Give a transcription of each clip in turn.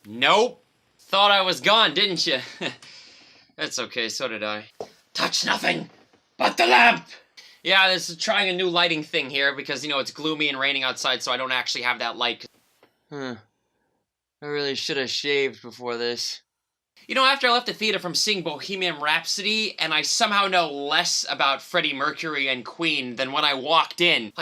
Nope. Thought I was gone, didn't you? That's okay, so did I. Touch nothing but the lamp! Yeah, this is trying a new lighting thing here because, it's gloomy and raining outside, so I don't actually have that light. I really should have shaved before this. After I left the theater from seeing Bohemian Rhapsody, and I somehow know less about Freddie Mercury and Queen than when I walked in.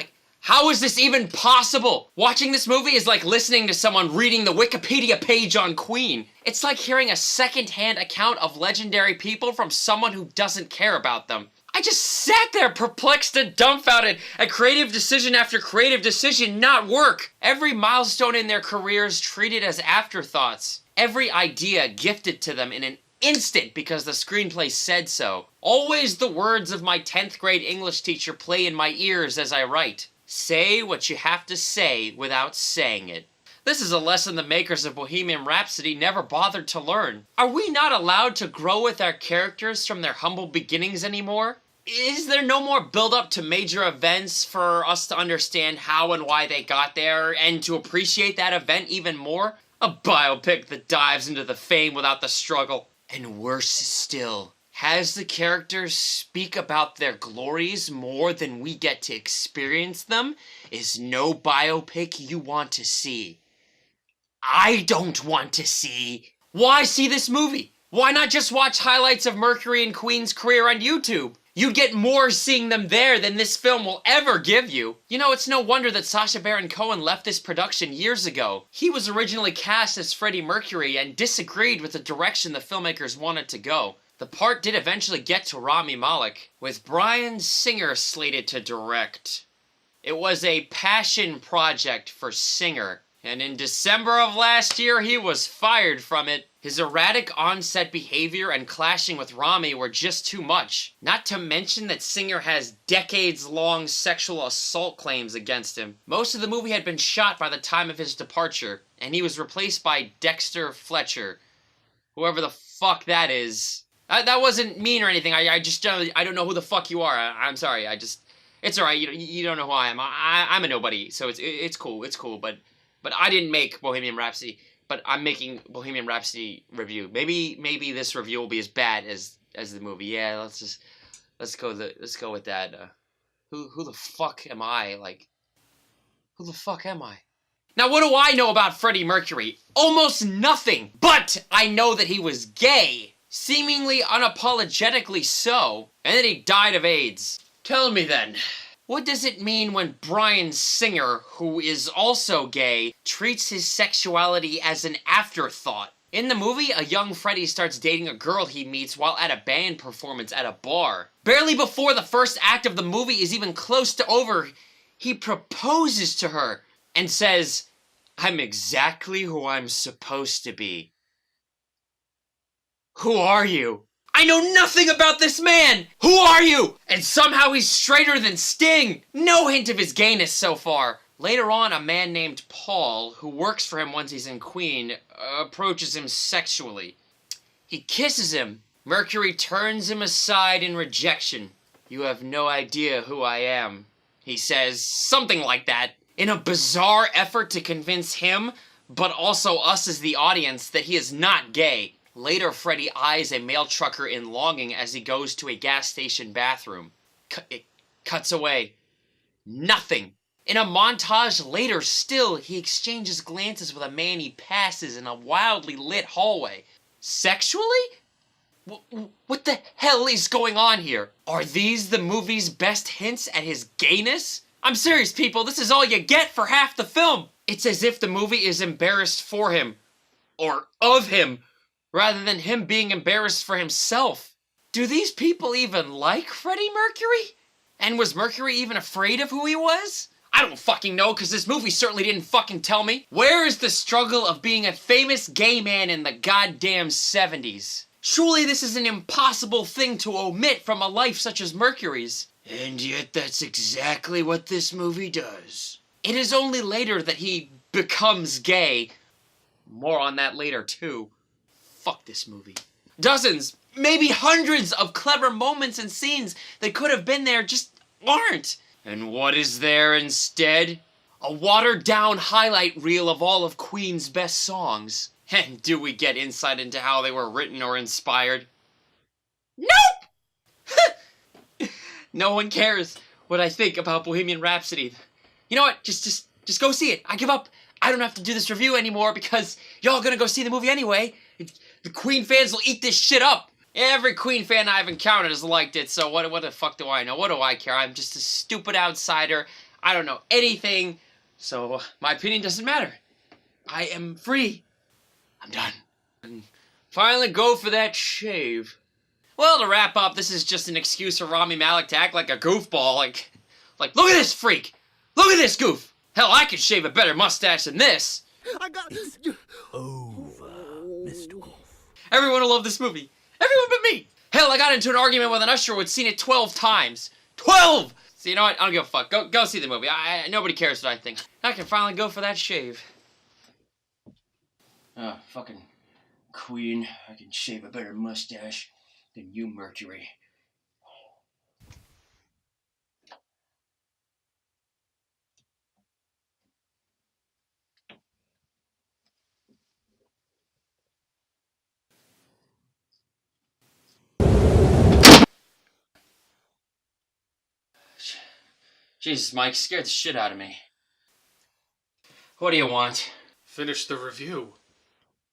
How is this even possible? Watching this movie is like listening to someone reading the Wikipedia page on Queen. It's like hearing a second-hand account of legendary people from someone who doesn't care about them. I just sat there perplexed and dumbfounded at creative decision after creative decision not work. Every milestone in their careers treated as afterthoughts. Every idea gifted to them in an instant because the screenplay said so. Always the words of my 10th grade English teacher play in my ears as I write. Say what you have to say without saying it. This is a lesson the makers of Bohemian Rhapsody never bothered to learn. Are we not allowed to grow with our characters from their humble beginnings anymore? Is there no more build-up to major events for us to understand how and why they got there, and to appreciate that event even more? A biopic that dives into the fame without the struggle. And worse still, has the characters speak about their glories more than we get to experience them, is no biopic you want to see. I don't want to see. Why see this movie? Why not just watch highlights of Mercury and Queen's career on YouTube? You'd get more seeing them there than this film will ever give you. It's no wonder that Sacha Baron Cohen left this production years ago. He was originally cast as Freddie Mercury and disagreed with the direction the filmmakers wanted to go. The part did eventually get to Rami Malek, with Bryan Singer slated to direct. It was a passion project for Singer, and in December of last year he was fired from it. His erratic on-set behavior and clashing with Rami were just too much. Not to mention that Singer has decades-long sexual assault claims against him. Most of the movie had been shot by the time of his departure, and he was replaced by Dexter Fletcher. Whoever the fuck that is. That wasn't mean or anything. I don't know who the fuck you are. I'm sorry. It's alright. You don't know who I am. I'm a nobody. So it's cool. It's cool. But I didn't make Bohemian Rhapsody. But I'm making Bohemian Rhapsody review. Maybe this review will be as bad as the movie. Yeah, let's go with that. Who the fuck am I? Who the fuck am I? Now, what do I know about Freddie Mercury? Almost nothing. But I know that he was gay. Seemingly unapologetically so. And that he died of AIDS. Tell me then, what does it mean when Bryan Singer, who is also gay, treats his sexuality as an afterthought? In the movie, a young Freddie starts dating a girl he meets while at a band performance at a bar. Barely before the first act of the movie is even close to over, he proposes to her and says, "I'm exactly who I'm supposed to be." Who are you? I know nothing about this man! Who are you? And somehow he's straighter than Sting! No hint of his gayness so far. Later on, a man named Paul, who works for him once he's in Queen, approaches him sexually. He kisses him. Mercury turns him aside in rejection. "You have no idea who I am," he says, something like that, in a bizarre effort to convince him, but also us as the audience, that he is not gay. Later, Freddie eyes a male trucker in longing as he goes to a gas station bathroom. It cuts away. Nothing. In a montage later still, he exchanges glances with a man he passes in a wildly lit hallway. Sexually? What the hell is going on here? Are these the movie's best hints at his gayness? I'm serious, people. This is all you get for half the film. It's as if the movie is embarrassed for him. Or of him. Rather than him being embarrassed for himself. Do these people even like Freddie Mercury? And was Mercury even afraid of who he was? I don't fucking know, because this movie certainly didn't fucking tell me. Where is the struggle of being a famous gay man in the goddamn 70s? Surely this is an impossible thing to omit from a life such as Mercury's. And yet that's exactly what this movie does. It is only later that he becomes gay. More on that later, too. Fuck this movie. Dozens, maybe hundreds of clever moments and scenes that could have been there just aren't. And what is there instead? A watered-down highlight reel of all of Queen's best songs. And do we get insight into how they were written or inspired? Nope! No one cares what I think about Bohemian Rhapsody. You know what? Just go see it. I give up. I don't have to do this review anymore because y'all gonna go see the movie anyway. The Queen fans will eat this shit up. Every Queen fan I've encountered has liked it, so what the fuck do I know? What do I care? I'm just a stupid outsider. I don't know anything, so my opinion doesn't matter. I am free. I'm done. And finally go for that shave. Well, to wrap up, this is just an excuse for Rami Malek to act like a goofball. Like, look at this freak. Look at this goof. Hell, I could shave a better mustache than this. I got Over, Mr. Wolf. Everyone will love this movie. Everyone but me. Hell, I got into an argument with an usher who'd seen it 12 times. 12! So you know what? I don't give a fuck. Go see the movie. Nobody cares what I think. I can finally go for that shave. Fucking Queen. I can shave a better mustache than you, Mercury. Jesus, Mike, scared the shit out of me. What do you want? Finish the review,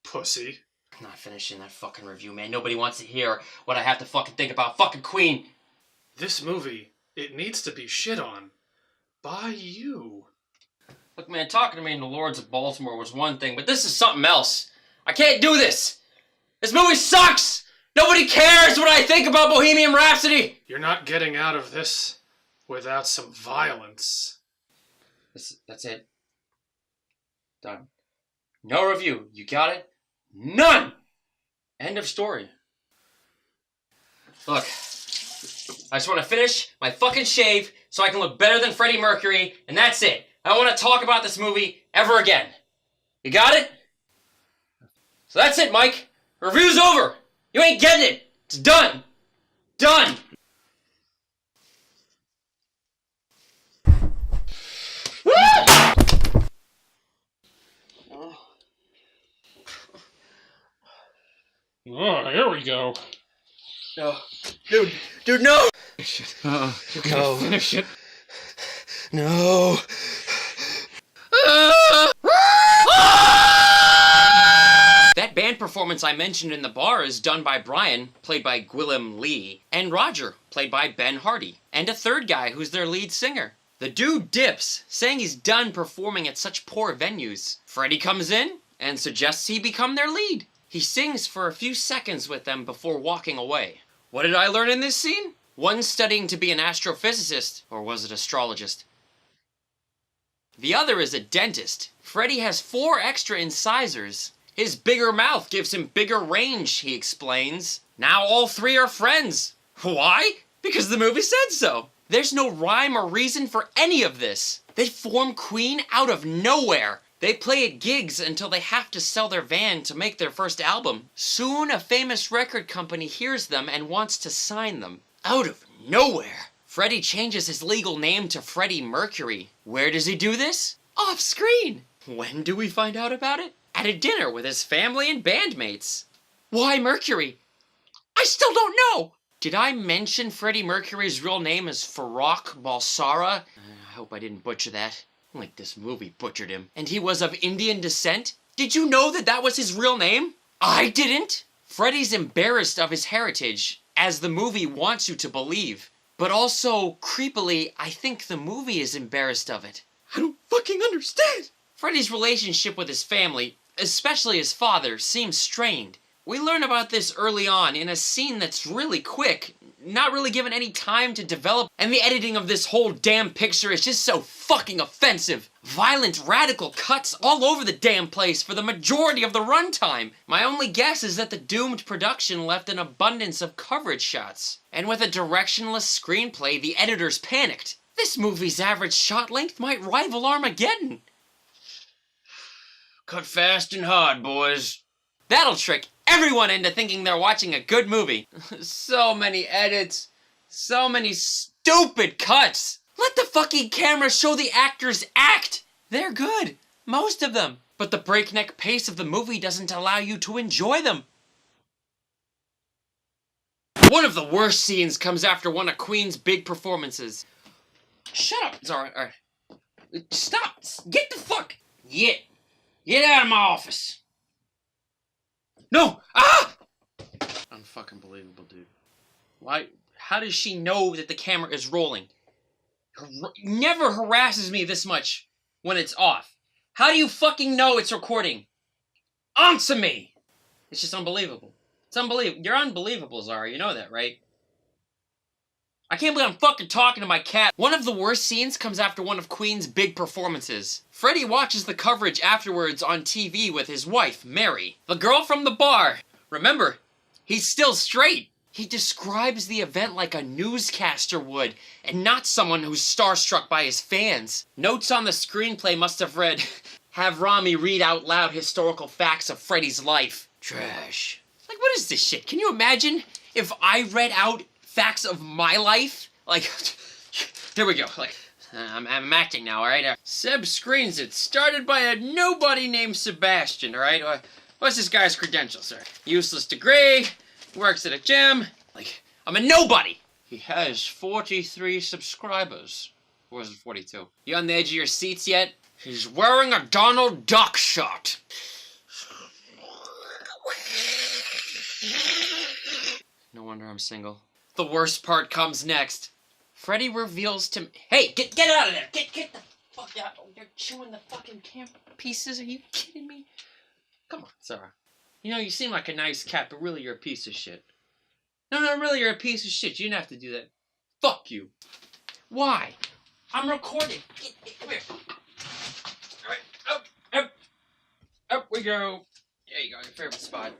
pussy. I'm not finishing that fucking review, man. Nobody wants to hear what I have to fucking think about fucking Queen. This movie, it needs to be shit on. By you. Look, man, talking to me in the Lords of Baltimore was one thing, but this is something else. I can't do this. This movie sucks. Nobody cares what I think about Bohemian Rhapsody. You're not getting out of this without some violence. That's it. Done. No review. You got it? None! End of story. Look, I just want to finish my fucking shave so I can look better than Freddie Mercury, and that's it. I don't want to talk about this movie ever again. You got it? So that's it, Mike. Review's over. You ain't getting it. It's done. Done. Oh, here we go. No. Dude, no! No. Finish it. No. That band performance I mentioned in the bar is done by Brian, played by Gwilym Lee, and Roger, played by Ben Hardy, and a third guy who's their lead singer. The dude dips, saying he's done performing at such poor venues. Freddie comes in and suggests he become their lead. He sings for a few seconds with them before walking away. What did I learn in this scene? One's studying to be an astrophysicist, or was it astrologist? The other is a dentist. Freddie has 4 extra incisors. His bigger mouth gives him bigger range, he explains. Now all 3 are friends. Why? Because the movie said so. There's no rhyme or reason for any of this. They form Queen out of nowhere. They play at gigs until they have to sell their van to make their first album. Soon, a famous record company hears them and wants to sign them. Out of nowhere. Freddie changes his legal name to Freddie Mercury. Where does he do this? Off screen. When do we find out about it? At a dinner with his family and bandmates. Why Mercury? I still don't know. Did I mention Freddie Mercury's real name is Farrokh Balsara? I hope I didn't butcher that. Like this movie butchered him. And he was of Indian descent? Did you know that that was his real name? I didn't! Freddie's embarrassed of his heritage, as the movie wants you to believe. But also, creepily, I think the movie is embarrassed of it. I don't fucking understand! Freddie's relationship with his family, especially his father, seems strained. We learn about this early on in a scene that's really quick, not really given any time to develop, and the editing of this whole damn picture is just so fucking offensive. Violent, radical cuts all over the damn place for the majority of the runtime. My only guess is that the doomed production left an abundance of coverage shots. And with a directionless screenplay, the editors panicked. This movie's average shot length might rival Armageddon. Cut fast and hard, boys. That'll trick everyone into thinking they're watching a good movie. So many edits. So many stupid cuts. Let the fucking camera show the actors act. They're good. Most of them. but the breakneck pace of the movie doesn't allow you to enjoy them. One of the worst scenes comes after one of Queen's big performances. Shut up. It's alright, alright. Stop. Get the fuck. Get out of my office. No. Ah! Unfucking believable, dude. Why? How does she know that the camera is rolling? Never harasses me this much when it's off. How do you fucking know it's recording? Answer me! It's just unbelievable. It's unbelievable. You're unbelievable, Zara. You know that, right? I can't believe I'm fucking talking to my cat. One of the worst scenes comes after one of Queen's big performances. Freddie watches the coverage afterwards on TV with his wife, Mary, the girl from the bar. Remember, he's still straight. He describes the event like a newscaster would, and not someone who's starstruck by his fans. Notes on the screenplay must have read, have Rami read out loud historical facts of Freddie's life. Trash. Like, what is this shit? Can you imagine if I read out facts of my life? Like, there we go. Like, I'm acting now, alright? Seb screens it. Started by a nobody named Sebastian, alright? What's this guy's credentials, sir? Useless degree, works at a gym. Like, I'm a nobody! He has 43 subscribers. Or was it 42? You on the edge of your seats yet? He's wearing a Donald Duck shirt. No wonder I'm single. The worst part comes next. Freddie reveals to me. Hey, get out of there! Get the fuck out! You're chewing the fucking camp pieces. Are you kidding me? Come on, Sarah. You know, you seem like a nice cat, but really you're a piece of shit. No, really you're a piece of shit. You didn't have to do that. Fuck you. Why? I'm recording. Come here. Alright, up we go. There you go, your favorite spot.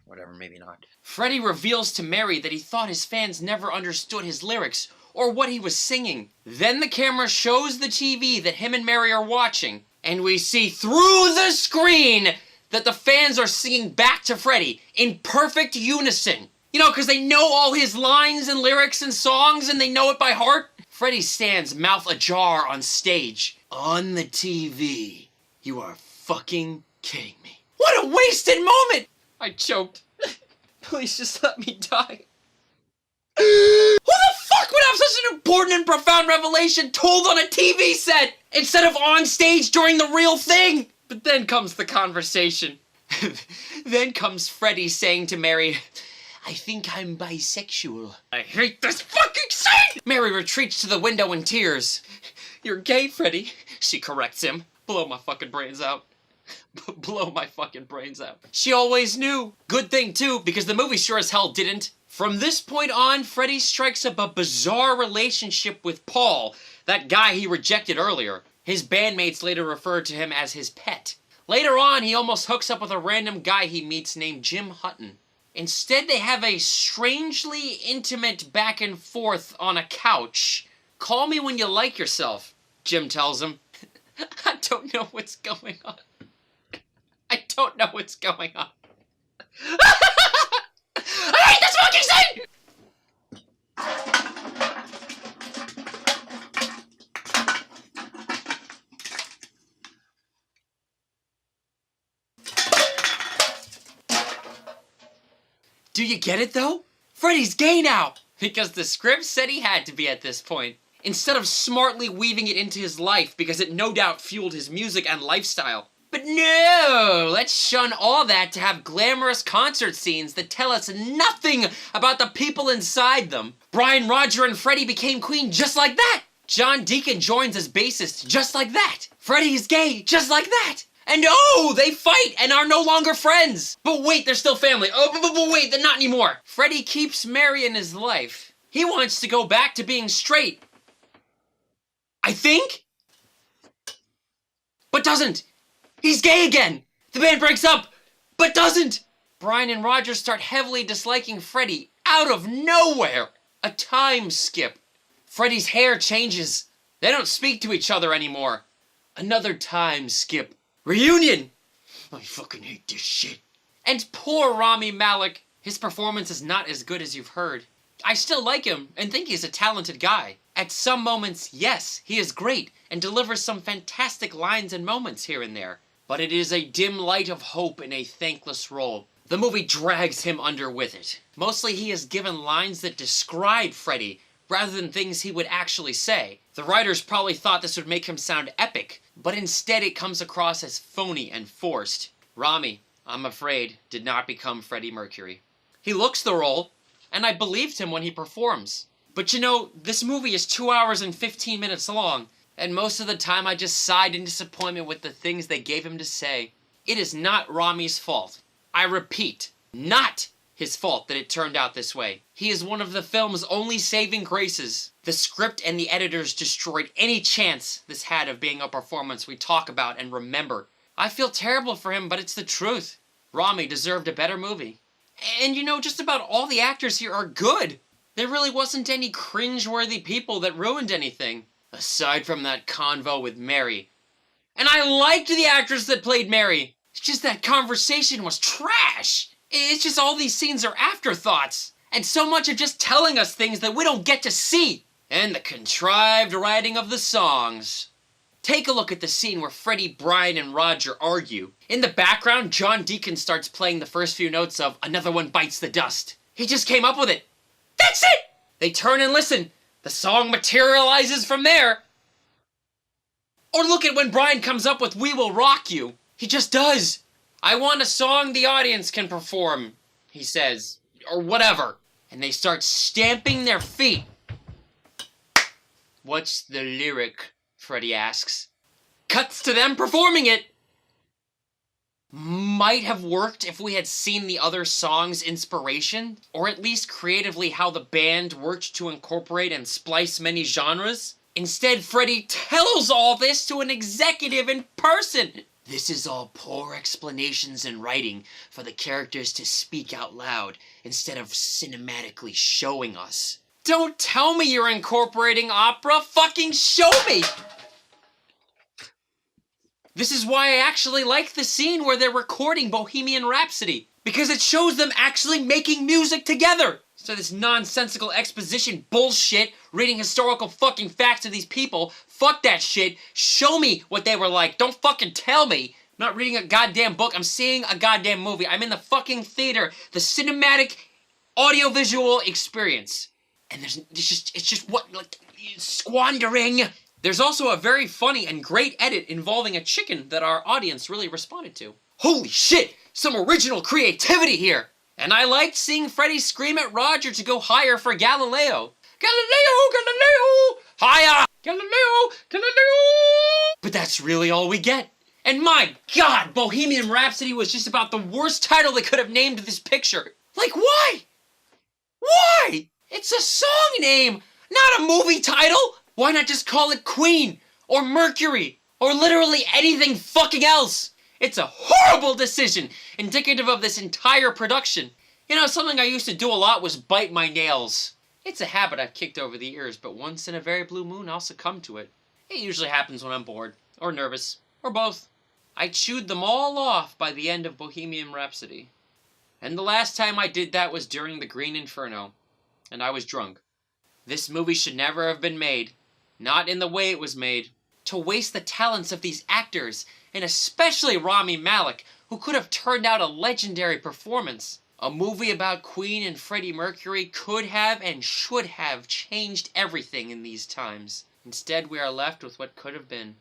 Whatever, maybe not. Freddie reveals to Mary that he thought his fans never understood his lyrics or what he was singing. Then the camera shows the TV that him and Mary are watching, and we see through the screen that the fans are singing back to Freddie in perfect unison. You know, because they know all his lines and lyrics and songs and they know it by heart. Freddie stands mouth ajar on stage. On the TV. You are fucking kidding me. What a wasted moment! I choked. Please just let me die. Who the fuck would have such an important and profound revelation told on a TV set instead of on stage during the real thing? But then comes the conversation. Then comes Freddie saying to Mary, I think I'm bisexual. I hate this fucking scene! Mary retreats to the window in tears. You're gay, Freddie. She corrects him. Blow my fucking brains out. Blow my fucking brains out. She always knew. Good thing, too, because the movie sure as hell didn't. From this point on, Freddie strikes up a bizarre relationship with Paul, that guy he rejected earlier. His bandmates later referred to him as his pet. Later on, he almost hooks up with a random guy he meets named Jim Hutton. Instead, they have a strangely intimate back and forth on a couch. Call me when you like yourself, Jim tells him. I don't know what's going on. I don't know what's going on. I hate this fucking scene! Do you get it though? Freddie's gay now! Because the script said he had to be at this point. Instead of smartly weaving it into his life because it no doubt fueled his music and lifestyle. But no! Let's shun all that to have glamorous concert scenes that tell us nothing about the people inside them. Brian, Roger, and Freddie became Queen just like that! John Deacon joins as bassist just like that! Freddie is gay just like that! And oh, they fight and are no longer friends! But wait, they're still family. Oh, but wait, they're not anymore! Freddie keeps Mary in his life. He wants to go back to being straight. I think? But doesn't! He's gay again! The band breaks up, but doesn't! Brian and Roger start heavily disliking Freddie out of nowhere! A time skip. Freddie's hair changes. They don't speak to each other anymore. Another time skip. Reunion! I fucking hate this shit. And poor Rami Malek. His performance is not as good as you've heard. I still like him and think he's a talented guy. At some moments, yes, he is great and delivers some fantastic lines and moments here and there. But it is a dim light of hope in a thankless role. The movie drags him under with it. Mostly he is given lines that describe Freddy, rather than things he would actually say. The writers probably thought this would make him sound epic, but instead it comes across as phony and forced. Rami, I'm afraid, did not become Freddie Mercury. He looks the role, and I believed him when he performs. But you know, this movie is 2 hours and 15 minutes long, and most of the time I just sighed in disappointment with the things they gave him to say. It is not Rami's fault. I repeat, not his fault that it turned out this way. He is one of the film's only saving graces. The script and the editors destroyed any chance this had of being a performance we talk about and remember. I feel terrible for him, but it's the truth. Rami deserved a better movie. And you know, just about all the actors here are good. There really wasn't any cringe-worthy people that ruined anything. Aside from that convo with Mary. And I liked the actress that played Mary. It's just that conversation was trash. It's just all these scenes are afterthoughts. And so much of just telling us things that we don't get to see. And the contrived writing of the songs. Take a look at the scene where Freddie, Brian, and Roger argue. In the background, John Deacon starts playing the first few notes of Another One Bites the Dust. He just came up with it. That's it! They turn and listen. The song materializes from there. Or look at when Brian comes up with We Will Rock You. He just does. I want a song the audience can perform, he says. Or whatever. And they start stamping their feet. What's the lyric? Freddie asks. Cuts to them performing it. Might have worked if we had seen the other song's inspiration, or at least creatively how the band worked to incorporate and splice many genres. Instead, Freddie tells all this to an executive in person. This is all poor explanations and writing for the characters to speak out loud instead of cinematically showing us. Don't tell me you're incorporating opera, fucking show me! This is why I actually like the scene where they're recording Bohemian Rhapsody, because it shows them actually making music together. So this nonsensical exposition bullshit, reading historical fucking facts of these people, fuck that shit. Show me what they were like. Don't fucking tell me. I'm not reading a goddamn book. I'm seeing a goddamn movie. I'm in the fucking theater. The cinematic audiovisual experience. And it's just what, like, squandering. There's also a very funny and great edit involving a chicken that our audience really responded to. Holy shit! Some original creativity here! And I liked seeing Freddie scream at Roger to go higher for Galileo. Galileo! Galileo! Higher! Galileo! Galileo! But that's really all we get. And my god, Bohemian Rhapsody was just about the worst title they could have named this picture. Like, why? Why? It's a song name, not a movie title! Why not just call it Queen, or Mercury, or literally anything fucking else? It's a horrible decision, indicative of this entire production. You know, something I used to do a lot was bite my nails. It's a habit I've kicked over the years, but once in a very blue moon I'll succumb to it. It usually happens when I'm bored, or nervous, or both. I chewed them all off by the end of Bohemian Rhapsody. And the last time I did that was during the Green Inferno, and I was drunk. This movie should never have been made. Not in the way it was made. To waste the talents of these actors, and especially Rami Malek, who could have turned out a legendary performance. A movie about Queen and Freddie Mercury could have and should have changed everything in these times. Instead, we are left with what could have been.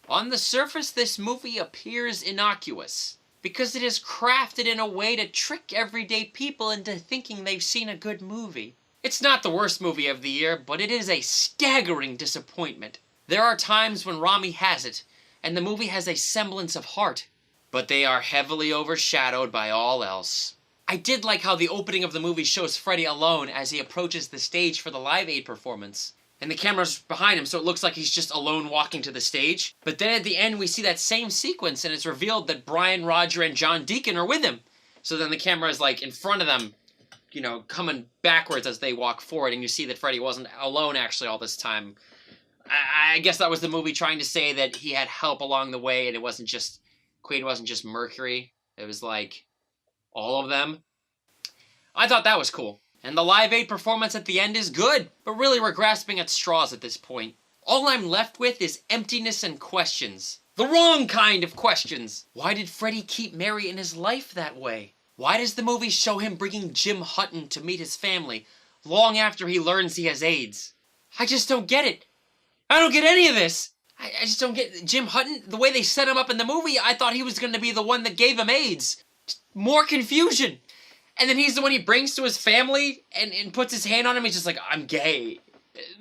On the surface, this movie appears innocuous, because it is crafted in a way to trick everyday people into thinking they've seen a good movie. It's not the worst movie of the year, but it is a staggering disappointment. There are times when Rami has it, and the movie has a semblance of heart, but they are heavily overshadowed by all else. I did like how the opening of the movie shows Freddie alone as he approaches the stage for the Live Aid performance. And the camera's behind him, so it looks like he's just alone walking to the stage. But then at the end, we see that same sequence, and it's revealed that Brian, Roger, and John Deacon are with him. So then the camera is, like, in front of them, you know, coming backwards as they walk forward, and you see that Freddie wasn't alone, actually, all this time. I guess that was the movie trying to say that he had help along the way, and it wasn't just... Queen wasn't just Mercury. It was, like, all of them. I thought that was cool. And the Live Aid performance at the end is good, but really we're grasping at straws at this point. All I'm left with is emptiness and questions. The wrong kind of questions. Why did Freddy keep Mary in his life that way? Why does the movie show him bringing Jim Hutton to meet his family long after he learns he has AIDS? I just don't get it. I don't get any of this. I just don't get Jim Hutton. The way they set him up in the movie, I thought he was going to be the one that gave him AIDS. Just more confusion. And then he's the one he brings to his family and puts his hand on him. He's just like, I'm gay.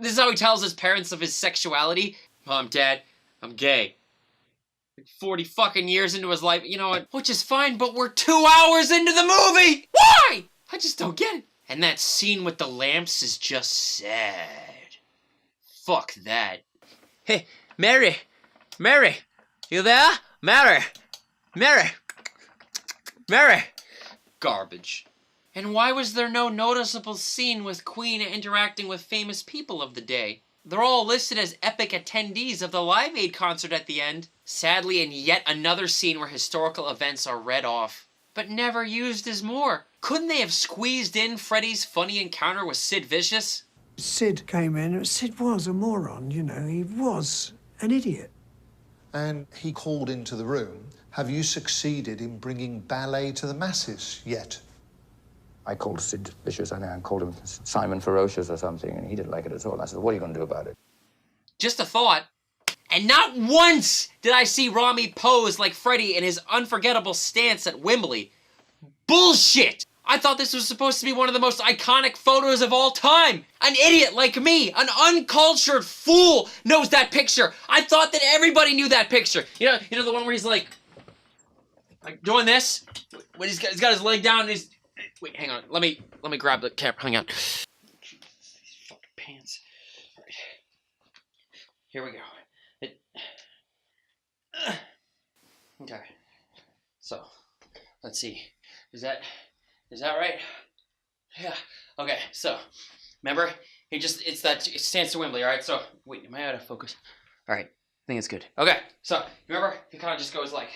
This is how he tells his parents of his sexuality. Mom, Dad, I'm gay. 40 fucking years into his life, you know what? Which is fine, but we're 2 hours into the movie! Why? I just don't get it. And that scene with the lamps is just sad. Fuck that. Hey, Mary, you there? Mary. Garbage. And why was there no noticeable scene with Queen interacting with famous people of the day? They're all listed as epic attendees of the Live Aid concert at the end. Sadly, in yet another scene where historical events are read off. But never used as more. Couldn't they have squeezed in Freddy's funny encounter with Sid Vicious? Sid came in. Sid was a moron, you know. He was an idiot. And he called into the room. Have you succeeded in bringing ballet to the masses yet? I called Sid Vicious, I called him Simon Ferocious or something, and he didn't like it at all. I said, what are you going to do about it? Just a thought. And not once did I see Rami pose like Freddy in his unforgettable stance at Wembley. Bullshit! I thought this was supposed to be one of the most iconic photos of all time. An idiot like me, an uncultured fool, knows that picture. I thought that everybody knew that picture. You know the one where he's like doing this? When he's got his leg down and he's... Wait, hang on. Let me grab the camera. Hang on. These fucking pants. Right. Here we go. Okay. So, let's see. Is that right? Yeah. Okay. So, remember, it's that stance to Wembley. All right. So, wait, am I out of focus? All right. I think it's good. Okay. So, remember, he kind of just goes like.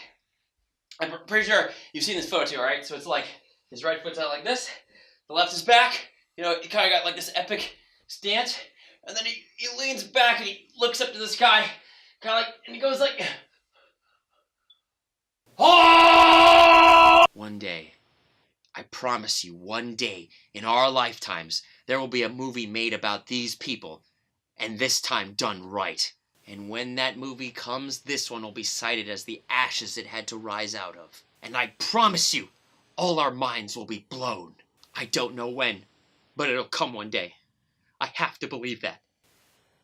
I'm pretty sure you've seen this photo too. All right. So it's like. His right foot's out like this, the left is back, you know, he kind of got like this epic stance, and then he leans back and he looks up to the sky, kind of like, and he goes like, oh! One day, I promise you, one day in our lifetimes, there will be a movie made about these people, and this time done right. And when that movie comes, this one will be cited as the ashes it had to rise out of. And I promise you, all our minds will be blown. I don't know when, but it'll come one day. I have to believe that.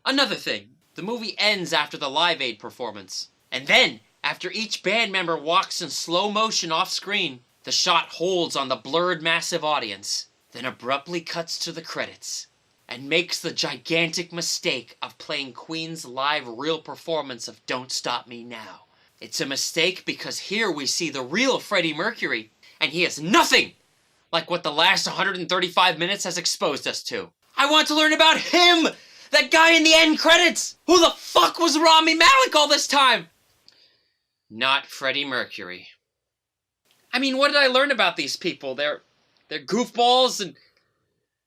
Another thing, the movie ends after the Live Aid performance. And then, after each band member walks in slow motion off screen, the shot holds on the blurred massive audience, then abruptly cuts to the credits, and makes the gigantic mistake of playing Queen's live real performance of Don't Stop Me Now. It's a mistake because here we see the real Freddie Mercury, and he is nothing like what the last 135 minutes has exposed us to. I want to learn about him! That guy in the end credits! Who the fuck was Rami Malek all this time? Not Freddie Mercury. I mean, what did I learn about these people? They're goofballs and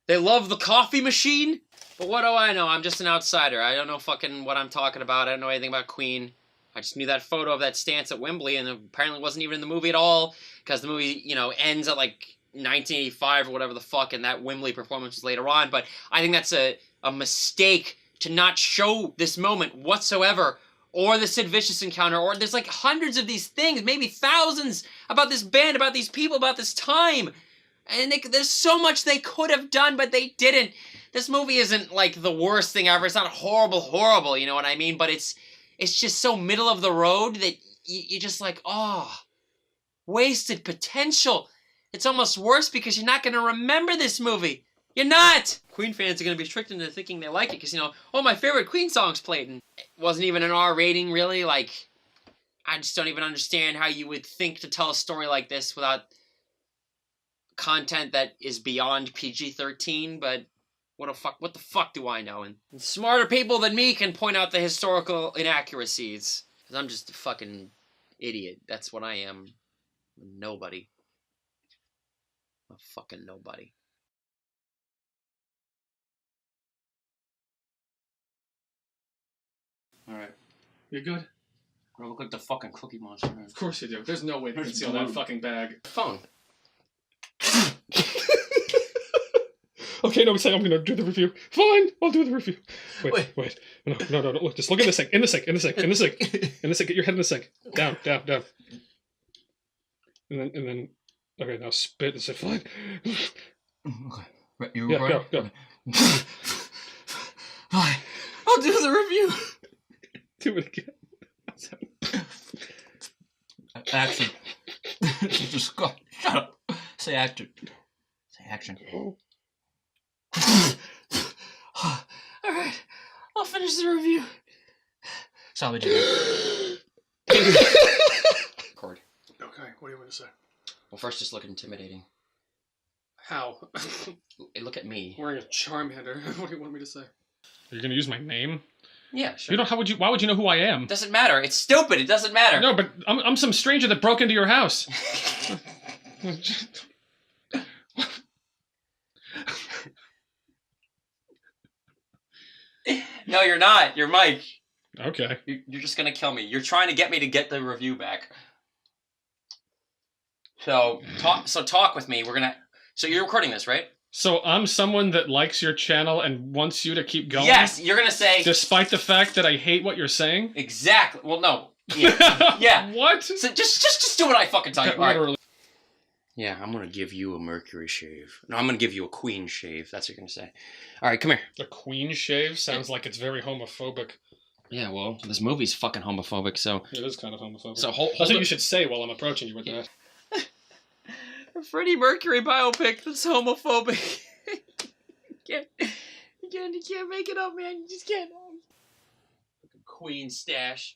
they love the coffee machine? But what do I know? I'm just an outsider. I don't know fucking what I'm talking about. I don't know anything about Queen. I just knew that photo of that stance at Wembley, and apparently wasn't even in the movie at all, because the movie, you know, ends at like 1985 or whatever the fuck, and that Wembley performance was later on. But I think that's a mistake to not show this moment whatsoever, or the Sid Vicious encounter, or there's like hundreds of these things, maybe thousands, about this band, about these people, about this time. And there's so much they could have done, but they didn't. This movie isn't like the worst thing ever. It's not horrible, you know what I mean? But it's just so middle of the road that you're just like, oh, wasted potential. It's almost worse because you're not going to remember this movie. You're not! Queen fans are going to be tricked into thinking they like it because, you know, oh, my favorite Queen song's played. And it wasn't even an R rating, really. Like, I just don't even understand how you would think to tell a story like this without content that is beyond PG-13, but what the fuck do I know? And smarter people than me can point out the historical inaccuracies. Because I'm just a fucking idiot. That's what I am. Nobody. A fucking nobody. Alright. You good? I look like the fucking Cookie Monster. Of course you do. There's no way to There's conceal that blue. fucking bag. Phone. Okay, no, say I'm gonna do the review. Fine, I'll do the review. Wait. No. Look, just look in the sink. In the sink. Get your head in the sink. Down. And then. Okay, now spit and say fine. Okay. Right, you Yeah, recording? go. Okay. Fine. I'll do the review. Do it again. Action. Just go. Shut up. Say action. Say action. Alright. I'll finish the review. Salvage it. Record. Okay, what do you want to say? Well, first, just look intimidating. How? Hey, look at me. Wearing a Charmander. What do you want me to say? You're gonna use my name? Yeah, sure. You know, why would you know who I am? Doesn't matter. It's stupid. It doesn't matter. No, but I'm some stranger that broke into your house. No, you're not. You're Mike. Okay. You're just gonna kill me. You're trying to get me to get the review back. So talk with me. So you're recording this, right? So I'm someone that likes your channel and wants you to keep going? Yes, you're gonna say... Despite the fact that I hate what you're saying? Exactly. Well, no. Yeah. Yeah. What? So just do what I fucking tell you. All right. Literally. Yeah, I'm gonna give you a Mercury shave. No, I'm gonna give you a Queen shave. That's what you're gonna say. All right, come here. The Queen shave sounds like it's very homophobic. Yeah, well, this movie's fucking homophobic, so... It is kind of homophobic. So hold That's what it- you should say while I'm approaching you with that. A Freddie Mercury biopic that's homophobic. you can't make it up, man. You just can't. Queen stash.